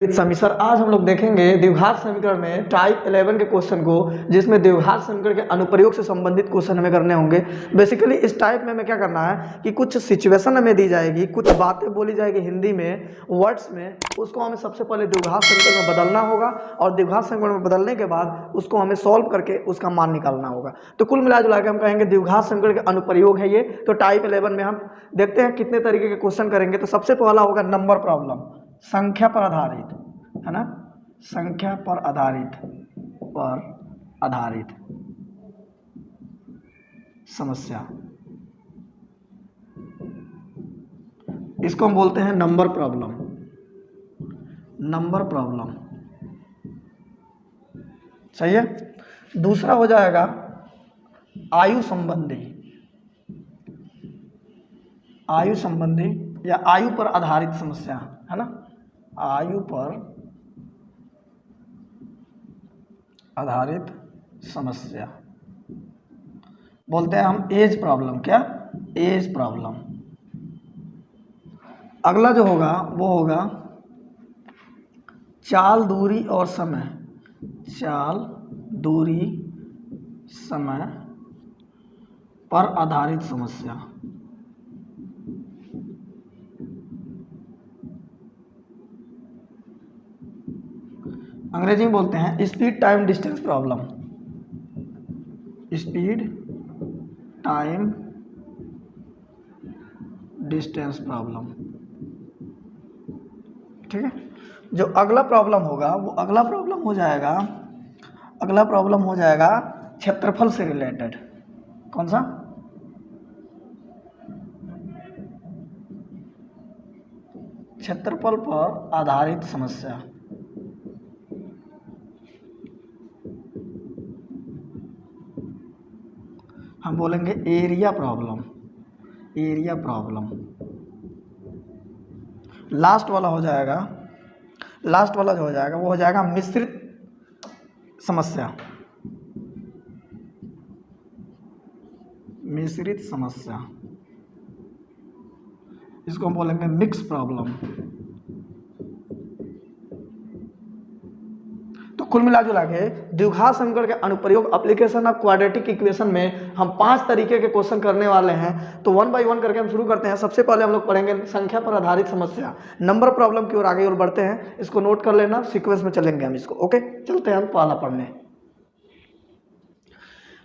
स्वामी sir, आज हम लोग देखेंगे द्विघात समीकरण में टाइप 11 के क्वेश्चन को, जिसमें द्विघात समीकरण के अनुप्रयोग से संबंधित क्वेश्चन हमें करने होंगे। बेसिकली इस टाइप में हमें क्या करना है कि कुछ सिचुएशन हमें दी जाएगी, कुछ बातें बोली जाएगी हिंदी में, वर्ड्स में, उसको हमें सबसे पहले द्विघात समीकरण में बदलना होगा और द्विघात समीकरण में बदलने के बाद उसको हमें सॉल्व करके उसका मान निकालना होगा। तो कुल मिला जुला के हम कहेंगे द्विघात समीकरण के अनुप्रयोग है ये। तो टाइप 11 में हम देखते हैं कितने तरीके के क्वेश्चन करेंगे। तो सबसे पहला होगा नंबर प्रॉब्लम, संख्या पर आधारित, है ना, संख्या पर आधारित समस्या, इसको हम बोलते हैं नंबर प्रॉब्लम। सही है। दूसरा हो जाएगा आयु संबंधी या आयु पर आधारित समस्या, है ना, आयु पर आधारित समस्या बोलते हैं हम एज प्रॉब्लम। क्या? As problem. अगला जो होगा वो होगा चाल, दूरी और समय, चाल, दूरी, समय पर आधारित समस्या। अंग्रेजी में बोलते हैं speed time distance problem, speed time distance problem. ठीक है। जो अगला प्रॉब्लम होगा वो अगला प्रॉब्लम हो जाएगा क्षेत्रफल से रिलेटेड। कौन सा? क्षेत्रफल पर आधारित समस्या। हम बोलेंगे एरिया प्रॉब्लम। लास्ट वाला जो हो जाएगा वो हो जाएगा मिश्रित समस्या। इसको हम बोलेंगे मिक्स प्रॉब्लम। तो कुल मिला जुला के द्विघात समीकरण के अनुप्रयोग एप्लीकेशन ऑफ क्वाड्रेटिक इक्वेशन में हम 5 तरीके के क्वेश्चन करने वाले हैं। तो 1 बाय 1 करके हम शुरू करते हैं। सबसे पहले हम लोग पढ़ेंगे संख्या पर आधारित समस्या, नंबर प्रॉब्लम की ओर आगे और बढ़ते हैं। इसको नोट कर लेना, सीक्वेंस में चलेंगे हम इसको। ओके, चलते हैं हम पहला पढ़ने।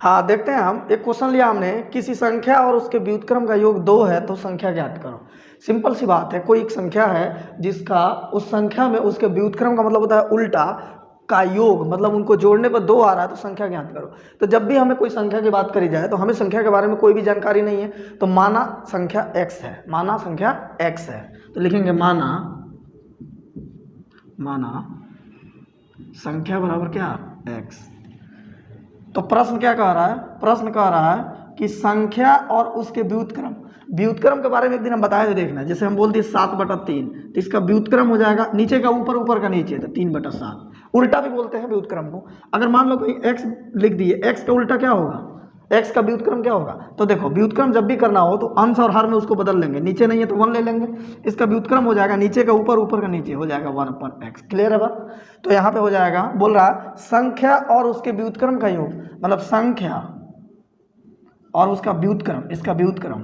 हाँ, देखते हैं हम एक क्वेश्चन लिया हमने, किसी संख्या और उसके व्युत्क्रम का योग 2 है तो संख्या ज्ञात करो। सिंपल सी बात है, कोई एक संख्या है जिसका उस संख्या में उसके व्युत्क्रम का मतलब होता है उल्टा का योग, मतलब उनको जोड़ने पर 2 आ रहा है तो संख्या ज्ञात करो। तो जब भी हमें कोई संख्या की बात करी जाए तो हमें संख्या के बारे में कोई भी जानकारी नहीं है, तो माना संख्या x है, तो लिखेंगे माना संख्या बराबर क्या? x। तो प्रश्न क्या कह रहा है? प्रश्न कह रहा है कि संख्या और उसके व्युत्क्रम के बारे में एक दिन हम बताए थे, देखना। जैसे हम बोल दिए 7/3, तो इसका व्युत्क्रम हो जाएगा नीचे का ऊपर, ऊपर का नीचे, तो 3/7। उल्टा भी बोलते हैं व्युत्क्रम को। अगर मान लो कहीं x लिख दिए, x का उल्टा क्या होगा? x का व्युत्क्रम क्या होगा? तो देखो, व्युत्क्रम जब भी करना हो तो अंश और हर में उसको बदल लेंगे। नीचे नहीं है तो 1 ले लेंगे। इसका व्युत्क्रम हो जाएगा नीचे का ऊपर, ऊपर का नीचे, हो जाएगा 1/x। क्लियर है बात? तो यहाँ पे हो जाएगा, बोल रहा है संख्या और उसके व्युत्क्रम का योग, मतलब संख्या और उसका व्युत्क्रम, इसका व्युत्क्रम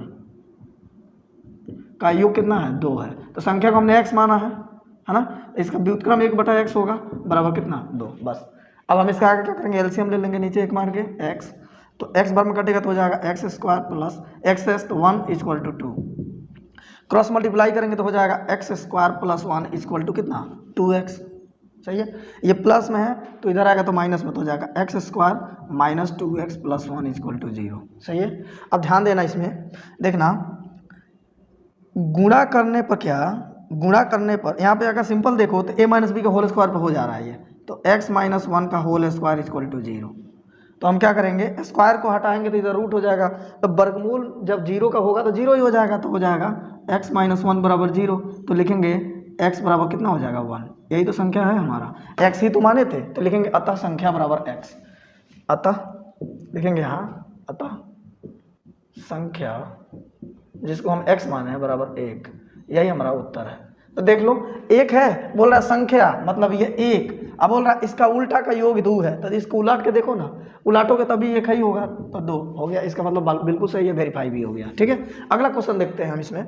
का योग कितना है? 2 है। तो संख्या को हमने x माना है ना, इसका व्युत्क्रम 1/x होगा, बराबर कितना? 2। बस। अब हम इसका आगे क्या करेंगे? एलसीएम ले लेंगे, नीचे 1 मार के x, तो x बार में कटेगा तो हो जाएगा x² प्लस xs, तो 1 = 2। क्रॉस मल्टीप्लाई करेंगे तो हो जाएगा x² प्लस 1 = कितना? 2x। सही है। ये प्लस में है तो इधर आएगा तो माइनस में, तो हो जाएगा x² माइनस 2x प्लस 1 = 0। सही है। अब ध्यान देना, इसमें देखना, गुणा करने पर यहाँ पे अगर सिंपल देखो तो a - b का होल स्क्वायर पर हो जा रहा है ये, तो x - 1 का होल स्क्वायर = 0। तो हम क्या करेंगे? स्क्वायर को हटाएंगे तो इधर रूट हो जाएगा, तो वर्गमूल जब 0 का होगा तो 0 ही हो जाएगा, तो हो जाएगा x - 1 बराबर 0। तो लिखेंगे x बराबर कितना हो जाएगा? 1। यही तो संख्या है हमारा, x ही तो माने थे, तो लिखेंगे अतः संख्या बराबर x। अतः लिखेंगे, हाँ, अतः संख्या जिसको हम x माने हैं बराबर 1। यही हमारा उत्तर है। तो देख लो, एक है, बोल रहा है संख्या मतलब ये एक, अब बोल रहा है इसका उल्टा का योग 2 है, तो इसको उलट के देखो ना, उलाटोगे तभी एक ही होगा, तो 2 हो गया, इसका मतलब बिल्कुल सही है, वेरीफाई भी हो गया। ठीक है, अगला क्वेश्चन देखते हैं हम इसमें।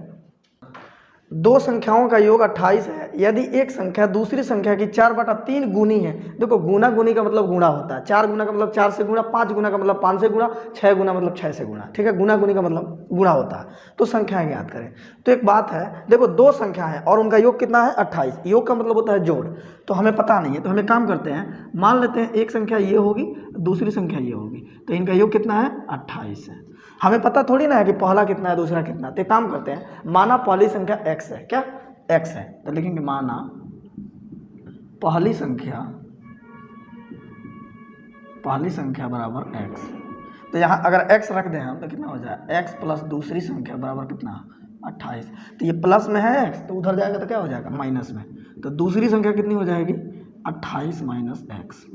दो संख्याओं का योग 28 है, यदि एक संख्या दूसरी संख्या की 4/3 गुनी है। देखो गुना गुनी का मतलब गुणा होता है, 4 गुना का मतलब 4 से गुणा, 5 गुना का मतलब 5 से गुणा, 6 गुना मतलब 6 से गुणा। ठीक है, गुना गुनी का मतलब गुणा होता है, तो संख्याएं ज्ञात करें। तो एक बात है, देखो दो संख्या है और उनका योग कितना है 28, योग का मतलब होता है जोड़, तो हमें पता नहीं है, तो हमें काम करते हैं, मान लेते हैं एक संख्या ये होगी, दूसरी संख्या ये होगी, तो इनका योग कितना है 28 है। हमें पता थोड़ी ना है कि पहला कितना है दूसरा कितना, तो काम करते हैं, माना पहली संख्या x है, क्या x है, तो लिखेंगे माना पहली संख्या बराबर x। तो यहाँ अगर x रख दें हम तो कितना हो जाए x प्लस दूसरी संख्या बराबर कितना 28। तो ये प्लस में है x, तो उधर जाएगा तो क्या हो जाएगा माइनस में, तो दूसरी संख्या कितनी हो जाएगी 28 माइनस x।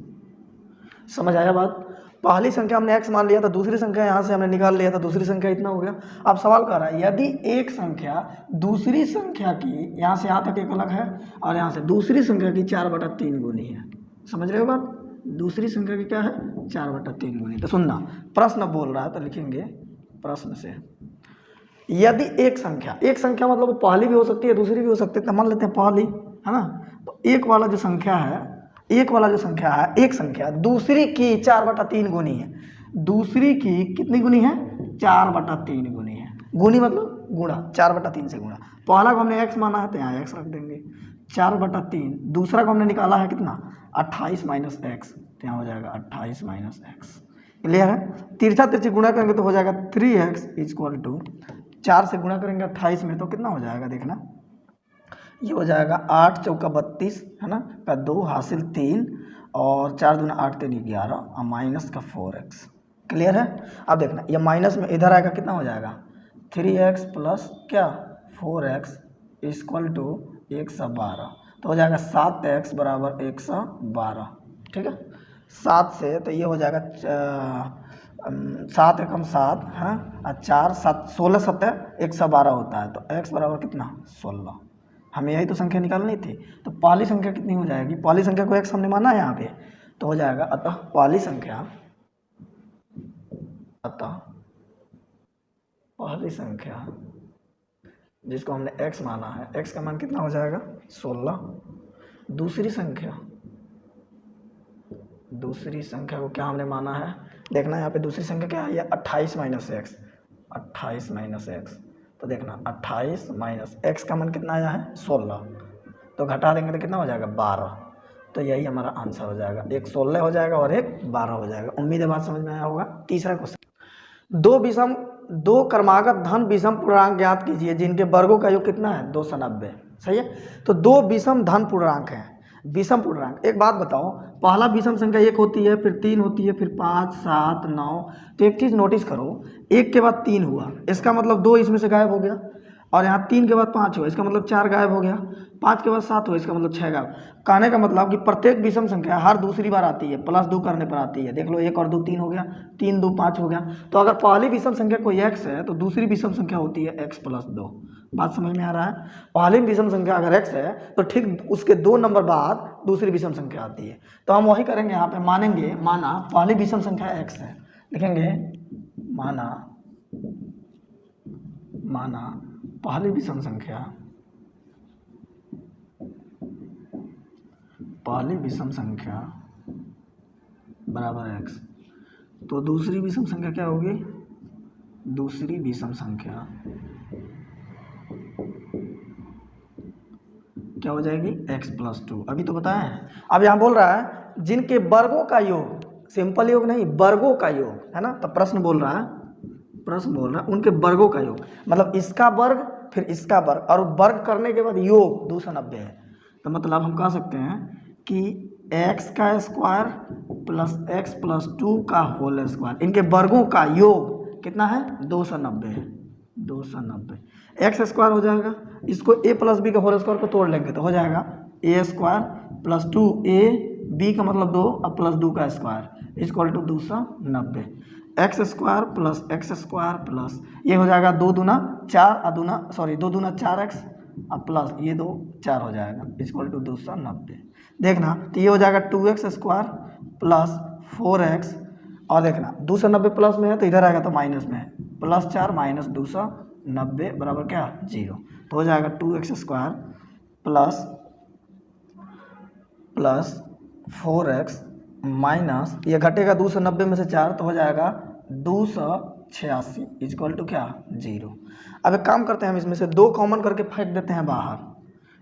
समझ आया बात? पहली संख्या हमने x मान लिया था, दूसरी संख्या यहाँ से हमने निकाल लिया था, दूसरी संख्या इतना हो गया। अब सवाल कर रहा है यदि एक संख्या दूसरी संख्या की, यहाँ से यहाँ तक एक अलग है और यहाँ से दूसरी संख्या की 4/3 गुनी है। समझ रहे हो बात? दूसरी संख्या की क्या है 4/3 गुनी। तो सुनना, प्रश्न बोल रहा है तो लिखेंगे प्रश्न से, यदि एक संख्या मतलब पहली भी हो सकती है दूसरी भी हो सकती है, तो मान लेते हैं पहली है ना, तो एक वाला जो संख्या है, एक संख्या दूसरी की 4/3 गुनी है, दूसरी की कितनी गुनी है 4/3 गुनी है, गुनी मतलब गुणा, 4/3 से गुणा। पहला को हमने x माना है तो यहाँ x रख देंगे 4/3, दूसरा को हमने निकाला है कितना 28 माइनस x, तो यहाँ हो जाएगा 28 माइनस x। क्लियर है? तिरछा तिरछी गुणा करेंगे तो हो जाएगा 3x इक्वल टू 4 से गुणा करेंगे 28 में तो कितना हो जाएगा, देखना ये हो जाएगा 8 चौका 32 है ना, का 2 हासिल 3 और 4 दूना 8 3 11 और माइनस का 4x। क्लियर है? अब देखना ये माइनस में इधर आएगा कितना हो जाएगा 3x प्लस क्या 4x इक्वल टू 112, तो हो जाएगा 7x बराबर 112। ठीक है, 7 से तो ये हो जाएगा 7 एकम 7 है, 4 7 16 7 112 होता है, तो x बराबर कितना 16। हमें यही तो संख्या निकालनी थी, तो पहली संख्या कितनी हो जाएगी, पहली संख्या को x हमने माना है यहाँ पे, तो हो जाएगा अतः पहली संख्या जिसको हमने x माना है, x का मान कितना हो जाएगा 16। दूसरी संख्या को क्या हमने माना है, देखना यहाँ पे दूसरी संख्या क्या है, ये 28 माइनस एक्स, तो देखना 28 माइनस x का मान कितना आया है 16, तो घटा देंगे तो कितना हो जाएगा 12, तो यही हमारा आंसर हो जाएगा, एक 16 हो जाएगा और एक 12 हो जाएगा। उम्मीद है बात समझ में आया होगा। तीसरा क्वेश्चन, दो क्रमागत धन विषम पूर्णांक ज्ञात कीजिए जिनके वर्गों का योग कितना है 290। सही है, तो दो विषम धन पूर्णांक हैं, विषम पूर्णांक। एक बात बताओ, पहला विषम संख्या 1 होती है, फिर 3 होती है, फिर 5 7 9, तो एक चीज़ नोटिस करो, 1 के बाद 3 हुआ, इसका मतलब 2 इसमें से गायब हो गया, और यहाँ 3 के बाद 5 हुआ, इसका मतलब 4 गायब हो गया, 5 के बाद 7 हुआ, इसका मतलब 6 गायब। कहने का मतलब कि प्रत्येक विषम संख्या हर दूसरी बार आती है, +2 करने पर आती है। देख लो 1 और 2 3 हो गया, 3 2 5 हो गया। तो अगर पहली विषम संख्या कोई x है तो दूसरी विषम संख्या होती है x + 2। बात समझ में आ रहा है? पहली विषम संख्या अगर x है तो ठीक उसके 2 नंबर बाद दूसरी विषम संख्या आती है। तो हम वही करेंगे, यहाँ पे मानेंगे, माना पहली विषम संख्या x है, लिखेंगे माना पहली विषम संख्या बराबर x, तो दूसरी विषम संख्या क्या होगी, दूसरी विषम संख्या क्या हो जाएगी x + 2। अभी तो बताया है। अब यहाँ बोल रहा है जिनके वर्गों का योग, सिंपल योग नहीं, वर्गों का योग है ना, तो प्रश्न बोल रहा है उनके वर्गों का योग, मतलब इसका वर्ग फिर इसका वर्ग और वर्ग करने के बाद योग 290 है। तो मतलब हम कह सकते हैं कि x का स्क्वायर प्लस x + 2 का होल स्क्वायर, इनके वर्गों का योग कितना है 290 है, 290 एक्स स्क्वायर हो जाएगा, इसको a + b का होल स्क्वायर को तोड़ लेंगे तो हो जाएगा a² + 2ab का मतलब 2 और +2 का square equal to 290। x² + x² plus ये हो जाएगा 2 दूना 4 2 दूना 4x अब प्लस ये 2 4 हो जाएगा इक्वल टू 290। देखना तो ये हो जाएगा 2x स्क्वायर प्लस 4x, और देखना 290 प्लस में है तो इधर आएगा तो माइनस में है, +4 माइनस 290 बराबर क्या 0। तो हो जाएगा 2x square plus 4x minus ये घटेगा 290 में से 4 तो हो जाएगा 286 इक्वल टू क्या 0। अब एक काम करते हैं, हम इसमें से 2 कॉमन करके फेंक देते हैं बाहर,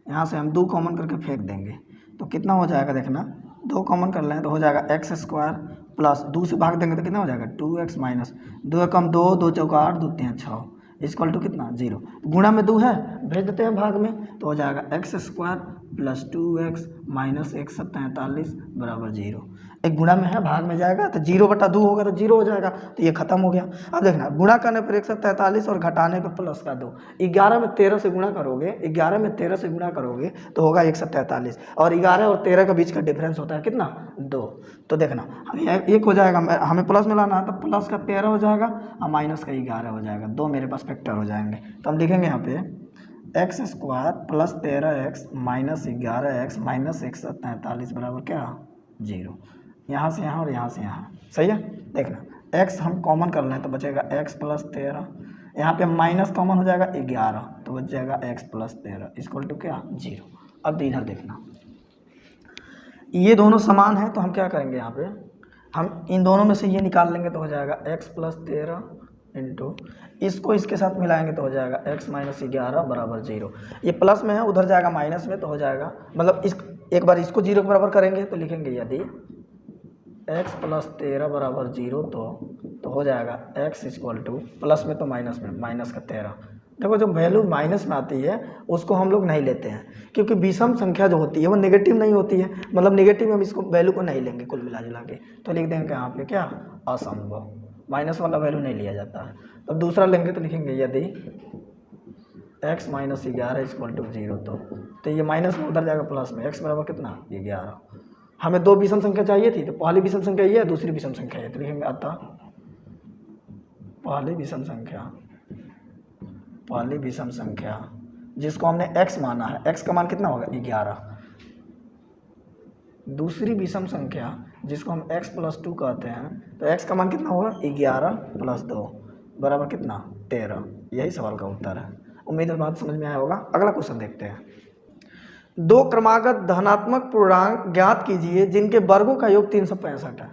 यहाँ से हम 2 कॉमन करके फेंक देंगे तो कितना हो जाएगा, देखना 2 कॉमन कर लें तो हो जाएगा x स्क्वायर प्लस 2 से भाग देंगे तो कितना हो जाएगा 2x माइनस 2 कम 2 2 चौका 8 2 3 6 इक्वल टू कितना 0। गुणा में 2 है भेज देते हैं भाग में तो हो जाएगा x square plus 2x minus 143 बराबर 0। एक गुणा में है भाग में जाएगा तो 0/2 होगा तो 0 हो जाएगा, तो ये खत्म हो गया। अब देखना गुणा करने पर 143 और घटाने पर प्लस का 2, 11 में 13 से गुणा करोगे, 11 में 13 से गुणा करोगे तो होगा 143, और 11 और 13 के बीच का डिफरेंस होता है कितना 2। तो देखना एक हो जाएगा, हमें प्लस में लाना है तो प्लस का 13 हो जाएगा और माइनस का 11 हो जाएगा, 2 मेरे पास फैक्टर हो जाएंगे। तो हम लिखेंगे यहाँ पे x square plus 13x minus 11x minus 143 बराबर क्या 0। यहाँ से यहाँ और यहाँ से यहाँ, सही है। देखना x हम कॉमन कर लें तो बचेगा x प्लस 13, यहाँ पे माइनस कॉमन हो जाएगा 11 तो बच जाएगा x प्लस 13 इक्वल टू क्या 0। अब इधर देखना ये दोनों समान है तो हम क्या करेंगे, यहाँ पे हम इन दोनों में से ये निकाल लेंगे तो हो जाएगा x प्लस 13 इंटू इसको इसके साथ मिलाएंगे तो हो जाएगा x माइनस 11 बराबर 0। ये प्लस में है उधर जाएगा माइनस में तो हो जाएगा, मतलब इस एक बार इसको 0 के बराबर करेंगे तो लिखेंगे यदि x प्लस 13 बराबर 0 तो हो जाएगा x इक्वल टू प्लस में तो माइनस में माइनस का 13। देखो जो वैल्यू माइनस में आती है उसको हम लोग नहीं लेते हैं, क्योंकि विषम संख्या जो होती है वो नेगेटिव नहीं होती है, मतलब नेगेटिव में हम इसको वैल्यू को नहीं लेंगे कुल मिला जुला के, तो लिख देंगे यहाँ पे क्या असंभव, माइनस वाला वैल्यू नहीं लिया जाता है। तो दूसरा लेंगे तो लिखेंगे यदि x माइनस 11 इक्वल टू 0 तो ये माइनस में उधर जाएगा प्लस में, x बराबर कितना 11। हमें 2 विषम संख्या चाहिए थी तो पहली विषम संख्या ये है, दूसरी विषम संख्या ये, तो लिखेंगे अतः पहली विषम संख्या जिसको हमने x माना है, x का मान कितना होगा 11। दूसरी विषम संख्या जिसको हम x प्लस 2 कहते हैं तो x का मान कितना होगा 11 प्लस 2 बराबर कितना 13। यही सवाल का उत्तर है। उम्मीद है बात समझ में आया होगा। अगला क्वेश्चन देखते हैं। 2 क्रमागत धनात्मक पूर्णांक ज्ञात कीजिए जिनके वर्गों का योग 365 है।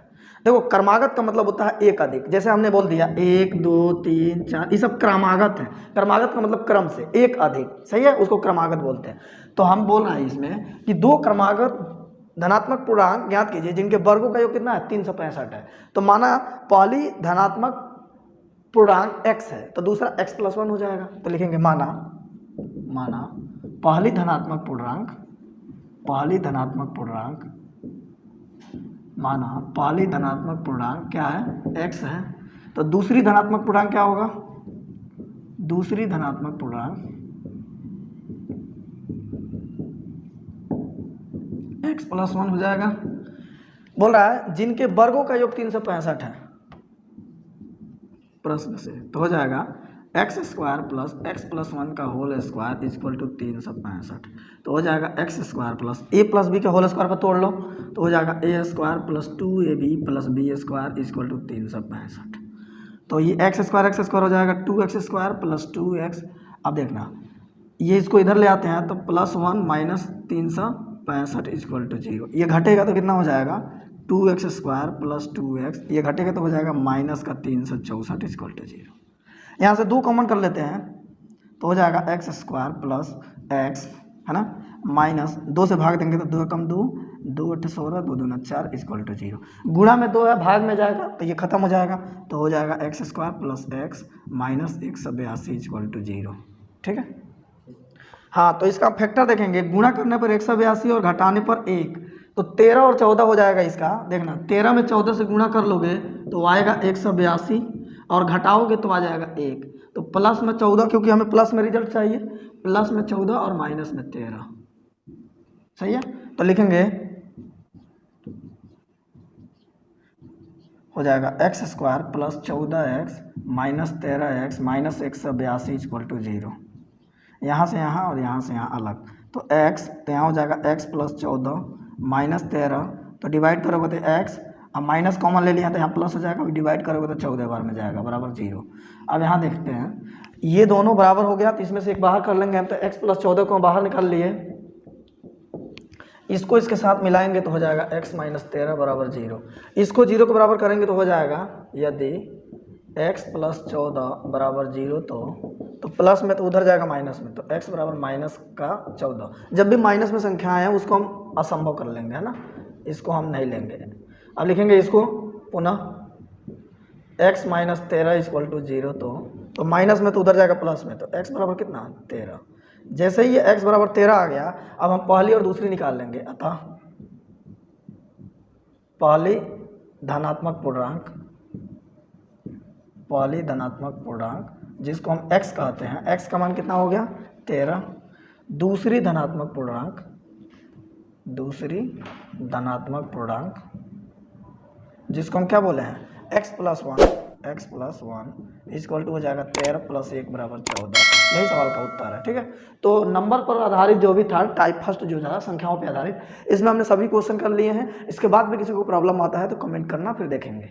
देखो क्रमागत का मतलब होता है एक अधिक, जैसे हमने बोल दिया 1 2 3 4 ये सब क्रमागत है। क्रमागत का मतलब क्रम से एक अधिक, सही है, उसको क्रमागत बोलते हैं। तो हम बोल रहे हैं इसमें कि 2 क्रमागत धनात्मक पूर्णांक ज्ञात कीजिए जिनके वर्गों का योग कितना है 365 है। तो माना पहली धनात्मक पूर्णांक x है तो दूसरा x प्लस 1 हो जाएगा, तो लिखेंगे माना पहली धनात्मक पूर्णांक क्या है x है, तो दूसरी धनात्मक पूर्णांक क्या होगा, दूसरी धनात्मक पूर्णांक x प्लस 1 हो जाएगा। बोल रहा है जिनके वर्गों का योग 365 है प्रश्न से, तो हो जाएगा x square plus x plus 1 का होल स्क्वायर इक्वल टू 365। तो हो जाएगा x square plus a plus b का होल स्क्वायर पर तोड़ लो तो हो जाएगा a square plus 2ab plus b square equal to 365। तो ये एक्स स्क्वायर हो जाएगा 2x स्क्वायर प्लस 2x। अब देखना ये इसको इधर ले आते हैं तो प्लस 1 माइनस 365 इक्वल टू 0। ये घटेगा तो कितना हो जाएगा 2x स्क्वायर प्लस 2x, ये घटेगा तो हो जाएगा माइनस का 364 इक्वल टू 0। यहाँ से 2 कॉमन कर लेते हैं तो हो जाएगा एक्स स्क्वायर प्लस एक्स, है ना, माइनस 2 से भाग देंगे तो 2 कम 2 2 8 16 2 2 4 इक्वल टू 0। गुणा में 2 है भाग में जाएगा तो ये खत्म हो जाएगा, तो हो जाएगा x square plus X minus 182 equal to 0। ठीक है। हाँ तो इसका फैक्टर देखेंगे, गुणा करने पर 182 और घटाने पर 1, तो 13 और 14 हो जाएगा इसका। देखना 13 में 14 से गुणा कर लोगे तो आएगा 182 और घटाओगे तो आ जाएगा 1, तो प्लस में 14, क्योंकि हमें प्लस में रिजल्ट चाहिए, प्लस में 14 और माइनस में 13, सही है। तो लिखेंगे हो जाएगा x square plus 14x minus 13x minus 182 equal to 0। यहाँ से यहाँ और यहाँ से यहाँ अलग, तो x तो यहाँ हो जाएगा x प्लस 14 माइनस 13, तो डिवाइड करोगे तो x, अब माइनस कॉमन ले लिया तो यहाँ प्लस हो जाएगा, डिवाइड करोगे तो 14 बार में जाएगा बराबर 0। अब यहाँ देखते हैं ये दोनों बराबर हो गया, तो इसमें से एक बाहर कर लेंगे हम, तो x प्लस 14 को बाहर निकाल लिए, इसको इसके साथ मिलाएंगे तो हो जाएगा x माइनस 13 बराबर 0। इसको 0 के बराबर करेंगे तो हो जाएगा यदि x प्लस 14 बराबर 0 तो प्लस में तो उधर जाएगा माइनस में, तो x बराबर माइनस का 14। जब भी माइनस में संख्या है उसको हम असंभव कर लेंगे, है ना, इसको हम नहीं लेंगे। अब लिखेंगे इसको पुनः x माइनस 13 इक्वल टू 0, तो माइनस में तो उधर जाएगा प्लस में, तो x बराबर कितना 13। जैसे ही ये x बराबर 13 आ गया, अब हम पहली और दूसरी निकाल लेंगे। अतः पहली धनात्मक पूर्णांक जिसको हम x कहते हैं, x का मान कितना हो गया 13। दूसरी धनात्मक पूर्णांक जिसको हम क्या बोले हैं x प्लस 1 इक्वल टू हो जाएगा 13 प्लस 1 बराबर 14। यही सवाल का उत्तर है, ठीक है। तो नंबर पर आधारित जो भी था टाइप फर्स्ट जो था संख्याओं पर आधारित, इसमें हमने सभी क्वेश्चन कर लिए हैं। इसके बाद भी किसी को प्रॉब्लम आता है तो कमेंट करना, फिर देखेंगे।